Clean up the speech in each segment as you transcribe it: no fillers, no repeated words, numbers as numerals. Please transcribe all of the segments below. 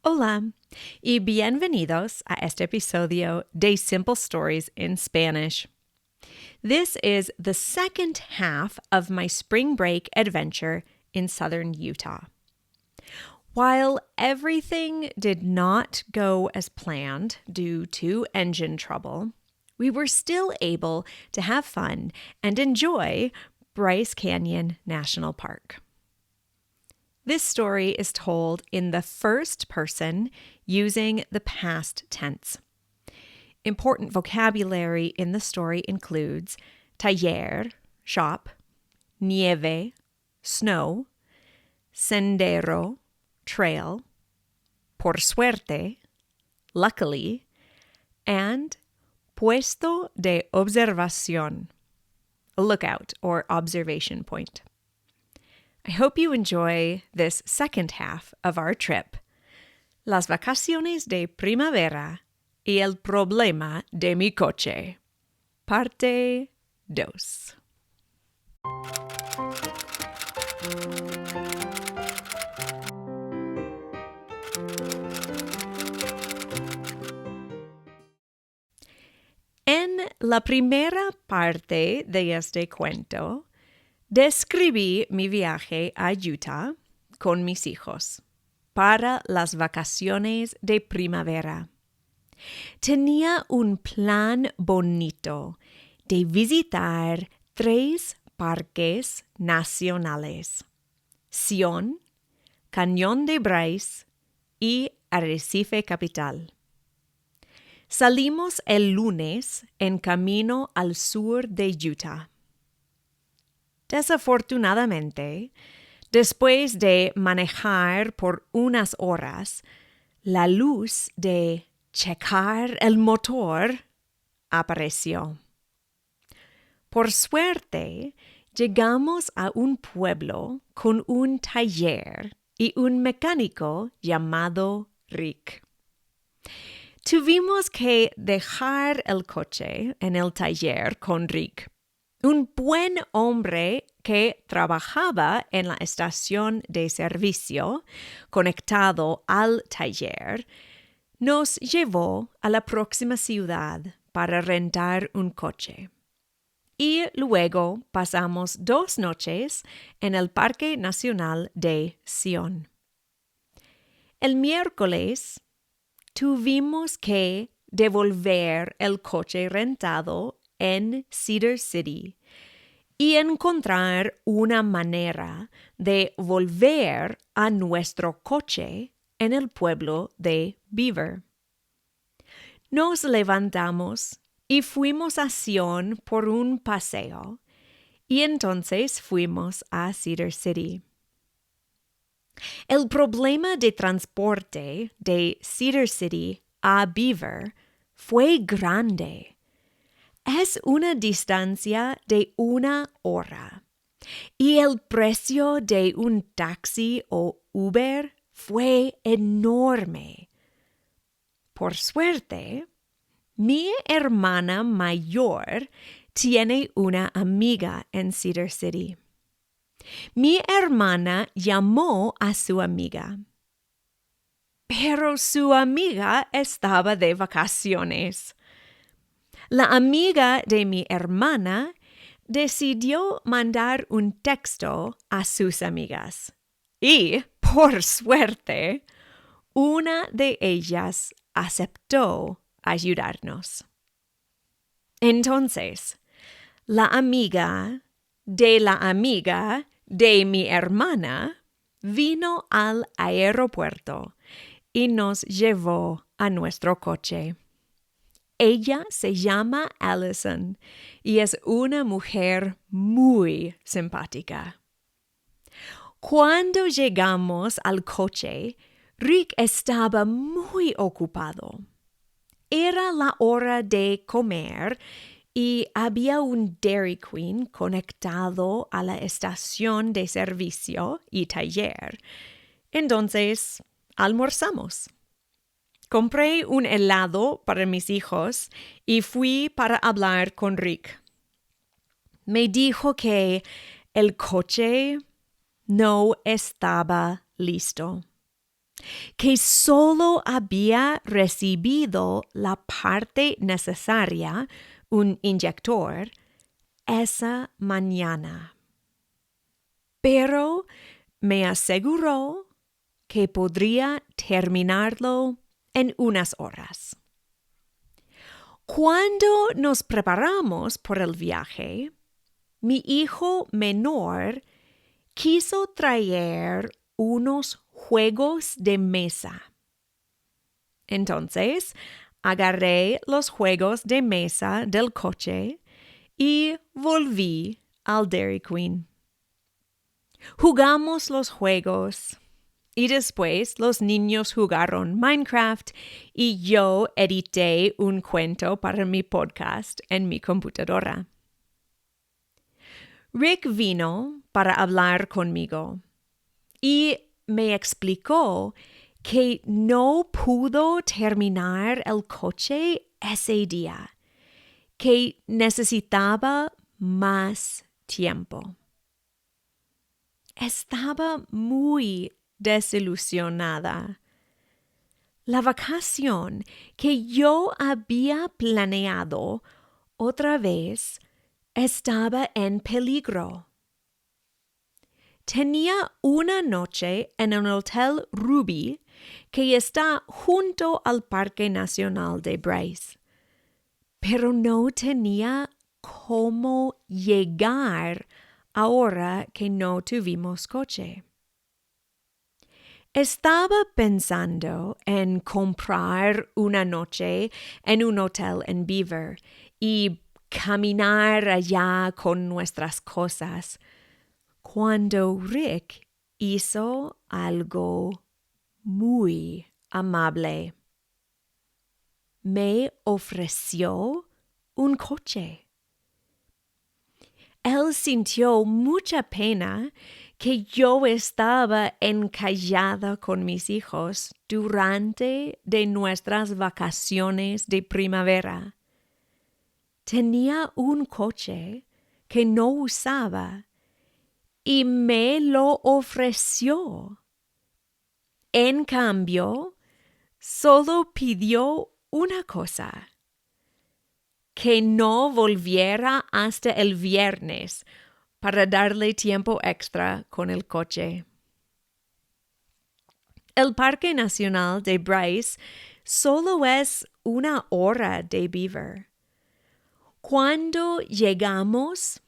Hola y bienvenidos a este episodio de Simple Stories in Spanish. This is the second half of my spring break adventure in southern Utah. While everything did not go as planned due to engine trouble, we were still able to have fun and enjoy Bryce Canyon National Park. This story is told in the first person using the past tense. Important vocabulary in the story includes taller, shop, nieve, snow, sendero, trail, por suerte, luckily, and puesto de observación, a lookout or observation point. I hope you enjoy this second half of our trip, las vacaciones de primavera y el problema de mi coche, parte 2. En la primera parte de este cuento, describí mi viaje a Utah con mis hijos para las vacaciones de primavera. Tenía un plan bonito de visitar 3 parques nacionales: Sion, Cañón de Bryce y Arrecife Capital. Salimos el lunes en camino al sur de Utah. Desafortunadamente, después de manejar por unas horas, la luz de checar el motor apareció. Por suerte, llegamos a un pueblo con un taller y un mecánico llamado Rick. Tuvimos que dejar el coche en el taller con Rick, un buen hombre que trabajaba en la estación de servicio conectado al taller. Nos llevó a la próxima ciudad para rentar un coche. Y luego pasamos 2 noches en el Parque Nacional de Sion. El miércoles tuvimos que devolver el coche rentado en Cedar City y encontrar una manera de volver a nuestro coche en el pueblo de Beaver. Nos levantamos y fuimos a Sion por un paseo y entonces fuimos a Cedar City. El problema de transporte de Cedar City a Beaver fue grande. Es una distancia de 1 hora y el precio de un taxi o Uber fue enorme. Por suerte, mi hermana mayor tiene una amiga en Cedar City. Mi hermana llamó a su amiga, pero su amiga estaba de vacaciones. La amiga de mi hermana decidió mandar un texto a sus amigas y, por suerte, una de ellas aceptó ayudarnos. Entonces, la amiga de mi hermana vino al aeropuerto y nos llevó a nuestro coche. Ella se llama Allison y es una mujer muy simpática. Cuando llegamos al coche, Rick estaba muy ocupado. Era la hora de comer y había un Dairy Queen conectado a la estación de servicio y taller. Entonces, almorzamos. Compré un helado para mis hijos y fui para hablar con Rick. Me dijo que el coche no estaba listo. que solo había recibido la parte necesaria, un inyector, esa mañana. Pero me aseguró que podría terminarlo en unas horas. Cuando nos preparamos por el viaje, mi hijo menor quiso traer unos juegos de mesa. Entonces, agarré los juegos de mesa del coche y volví al Dairy Queen. Jugamos los juegos y después los niños jugaron Minecraft y yo edité un cuento para mi podcast en mi computadora. Rick vino para hablar conmigo y me explicó que no pudo terminar el coche ese día, que necesitaba más tiempo. Estaba muy desilusionada. La vacación que yo había planeado otra vez estaba en peligro. Tenía una noche en un hotel Ruby que está junto al Parque Nacional de Bryce, pero no tenía cómo llegar ahora que no tuvimos coche. Estaba pensando en comprar una noche en un hotel en Beaver y caminar allá con nuestras cosas, cuando Rick hizo algo muy amable. Me ofreció un coche. Él sintió mucha pena que yo estaba encallada con mis hijos durante de nuestras vacaciones de primavera. Tenía un coche que no usaba y me lo ofreció. En cambio, solo pidió una cosa: que no volviera hasta el viernes para darle tiempo extra con el coche. El Parque Nacional de Bryce solo es 1 hora de Beaver. Cuando llegamos,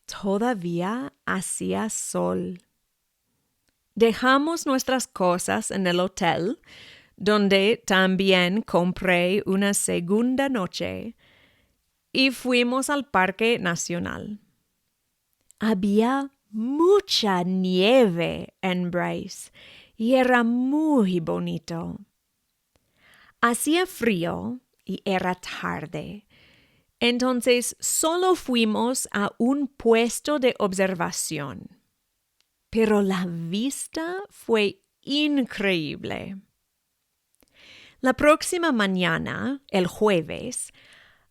todavía hacía sol. Dejamos nuestras cosas en el hotel, donde también compré una segunda noche, y fuimos al Parque Nacional. Había mucha nieve en Bryce y era muy bonito. Hacía frío y era tarde. Entonces solo fuimos a un puesto de observación. Pero la vista fue increíble. La próxima mañana, el jueves,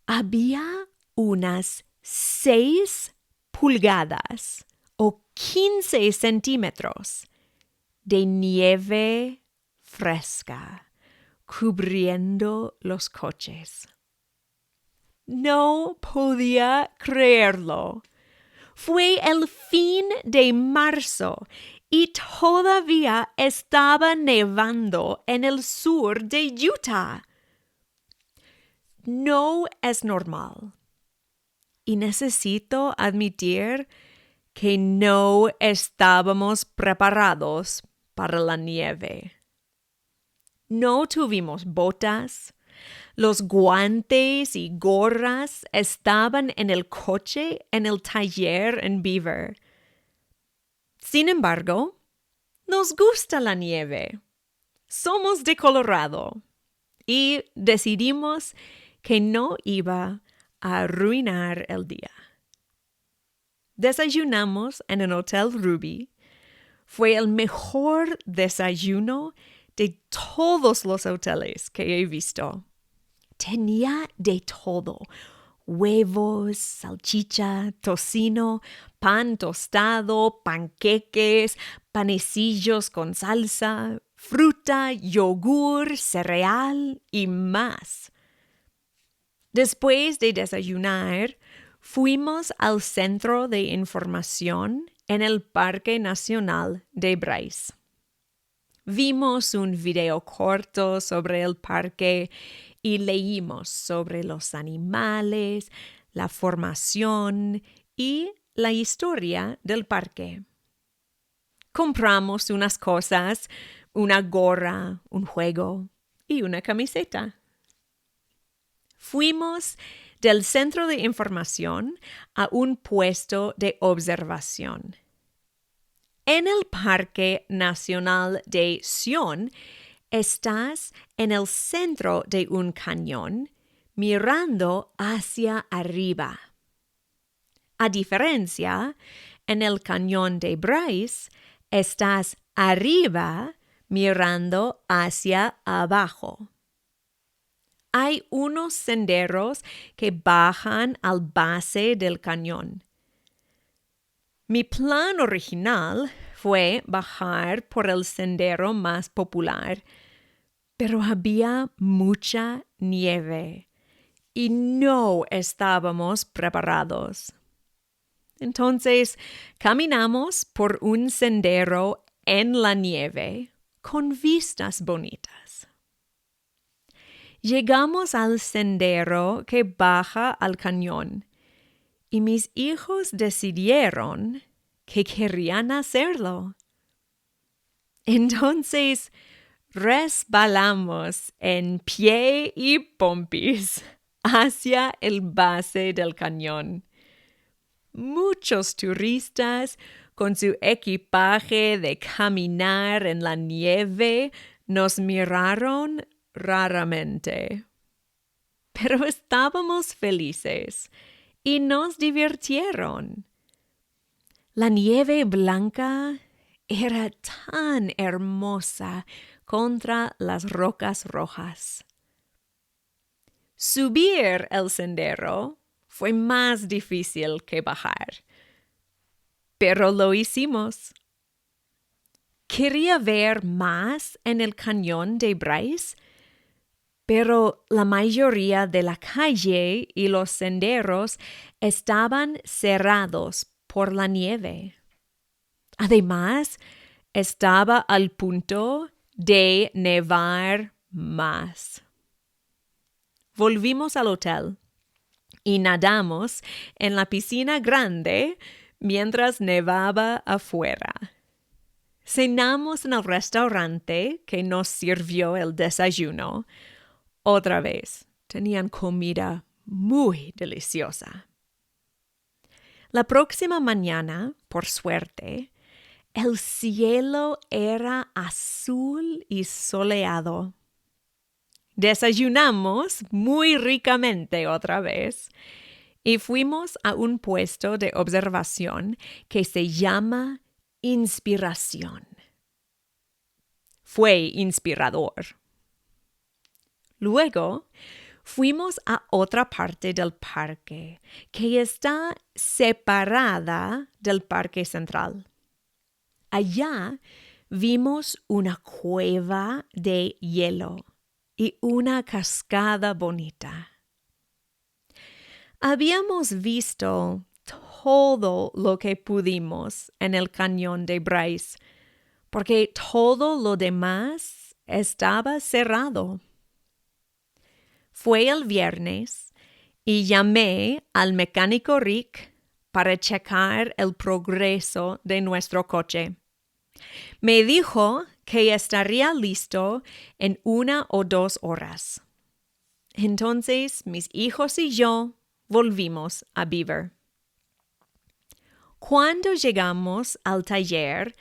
había unas 6 pulgadas o 15 centímetros de nieve fresca cubriendo los coches. No podía creerlo. Fue el fin de marzo y todavía estaba nevando en el sur de Utah. No es normal. Y necesito admitir que no estábamos preparados para la nieve. No tuvimos botas. Los guantes y gorras estaban en el coche en el taller en Beaver. Sin embargo, nos gusta la nieve. Somos de Colorado y decidimos que no iba a arruinar el día. Desayunamos en el Hotel Ruby. Fue el mejor desayuno de todos los hoteles que he visto. Tenía de todo: huevos, salchicha, tocino, pan tostado, panqueques, panecillos con salsa, fruta, yogur, cereal y más. Después de desayunar, fuimos al centro de información en el Parque Nacional de Bryce. Vimos un video corto sobre el parque y leímos sobre los animales, la formación y la historia del parque. Compramos unas cosas, una gorra, un juego y una camiseta. Fuimos del centro de información a un puesto de observación. En el Parque Nacional de Sion, estás en el centro de un cañón mirando hacia arriba. A diferencia, en el cañón de Bryce, estás arriba mirando hacia abajo. Hay unos senderos que bajan al base del cañón. Mi plan original fue bajar por el sendero más popular, pero había mucha nieve y no estábamos preparados. Entonces, caminamos por un sendero en la nieve con vistas bonitas. Llegamos al sendero que baja al cañón y mis hijos decidieron que querían hacerlo. Entonces, resbalamos en pie y pompis hacia el base del cañón. Muchos turistas con su equipaje de caminar en la nieve nos miraron raramente. Pero estábamos felices y nos divirtieron. La nieve blanca era tan hermosa contra las rocas rojas. Subir el sendero fue más difícil que bajar, pero lo hicimos. Quería ver más en el cañón de Bryce, pero la mayoría de la calle y los senderos estaban cerrados por la nieve. Además, estaba al punto de nevar más. Volvimos al hotel y nadamos en la piscina grande mientras nevaba afuera. Cenamos en el restaurante que nos sirvió el desayuno. Otra vez, tenían comida muy deliciosa. La próxima mañana, por suerte, el cielo era azul y soleado. Desayunamos muy ricamente otra vez y fuimos a un puesto de observación que se llama Inspiración. Fue inspirador. Luego, fuimos a otra parte del parque que está separada del parque central. Allá vimos una cueva de hielo y una cascada bonita. Habíamos visto todo lo que pudimos en el cañón de Bryce, porque todo lo demás estaba cerrado. Fue el viernes y llamé al mecánico Rick para checar el progreso de nuestro coche. Me dijo que estaría listo en 1 o 2 horas. Entonces mis hijos y yo volvimos a Beaver. Cuando llegamos al taller,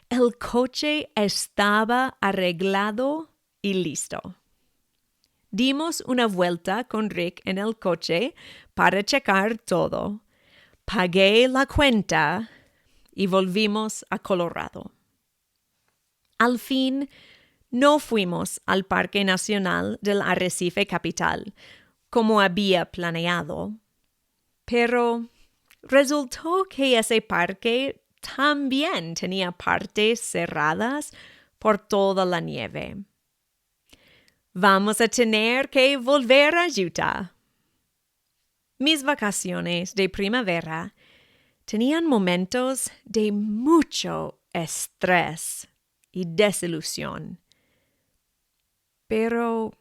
el coche estaba arreglado y listo. Dimos una vuelta con Rick en el coche para checar todo. Pagué la cuenta y volvimos a Colorado. Al fin, no fuimos al Parque Nacional del Arrecife Capital, como había planeado. Pero resultó que ese parque también tenía partes cerradas por toda la nieve. Vamos a tener que volver a Utah. Mis vacaciones de primavera tenían momentos de mucho estrés y desilusión. Pero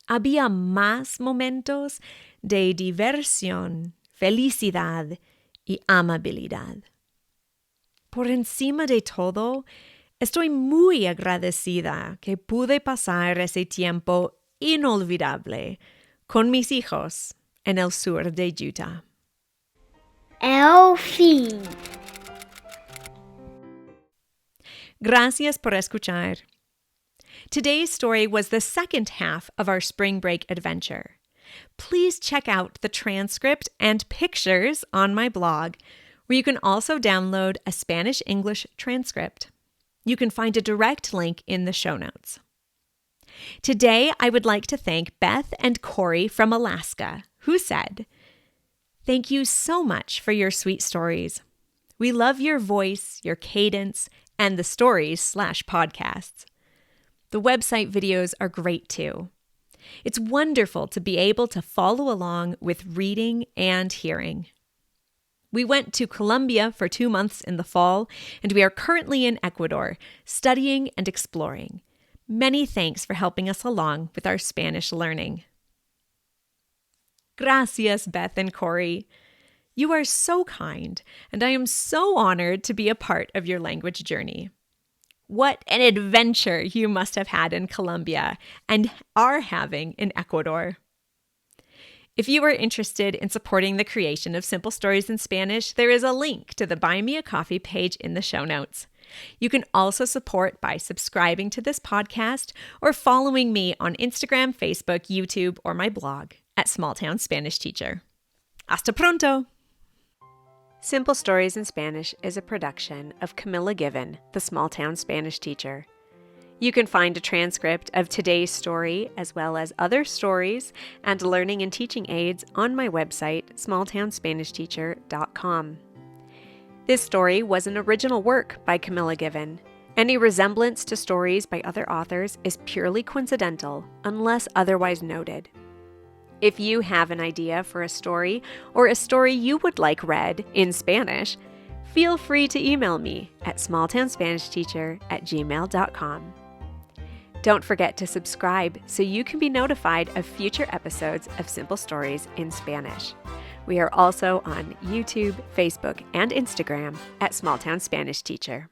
había más momentos de diversión, felicidad y amabilidad. Por encima de todo, estoy muy agradecida que pude pasar ese tiempo inolvidable con mis hijos en el sur de Utah. El fin. Gracias por escuchar. Today's story was the second half of our spring break adventure. Please check out the transcript and pictures on my blog, where you can also download a Spanish-English transcript. You can find a direct link in the show notes. Today, I would like to thank Beth and Corey from Alaska, who said, "Thank you so much for your sweet stories. We love your voice, your cadence, and the stories/podcasts. The website videos are great too. It's wonderful to be able to follow along with reading and hearing. We went to Colombia for 2 months in the fall, and we are currently in Ecuador, studying and exploring. Many thanks for helping us along with our Spanish learning." Gracias, Beth and Corey. You are so kind, and I am so honored to be a part of your language journey. What an adventure you must have had in Colombia and are having in Ecuador. If you are interested in supporting the creation of Simple Stories in Spanish, there is a link to the Buy Me a Coffee page in the show notes. You can also support by subscribing to this podcast or following me on Instagram, Facebook, YouTube, or my blog at Small Town Spanish Teacher. Hasta pronto! Simple Stories in Spanish is a production of Camilla Given, the Small Town Spanish Teacher. You can find a transcript of today's story, as well as other stories and learning and teaching aids on my website, smalltownspanishteacher.com. This story was an original work by Camilla Given. Any resemblance to stories by other authors is purely coincidental, unless otherwise noted. If you have an idea for a story or a story you would like read in Spanish, feel free to email me at smalltownspanishteacher@gmail.com. Don't forget to subscribe so you can be notified of future episodes of Simple Stories in Spanish. We are also on YouTube, Facebook, and Instagram at Small Town Spanish Teacher.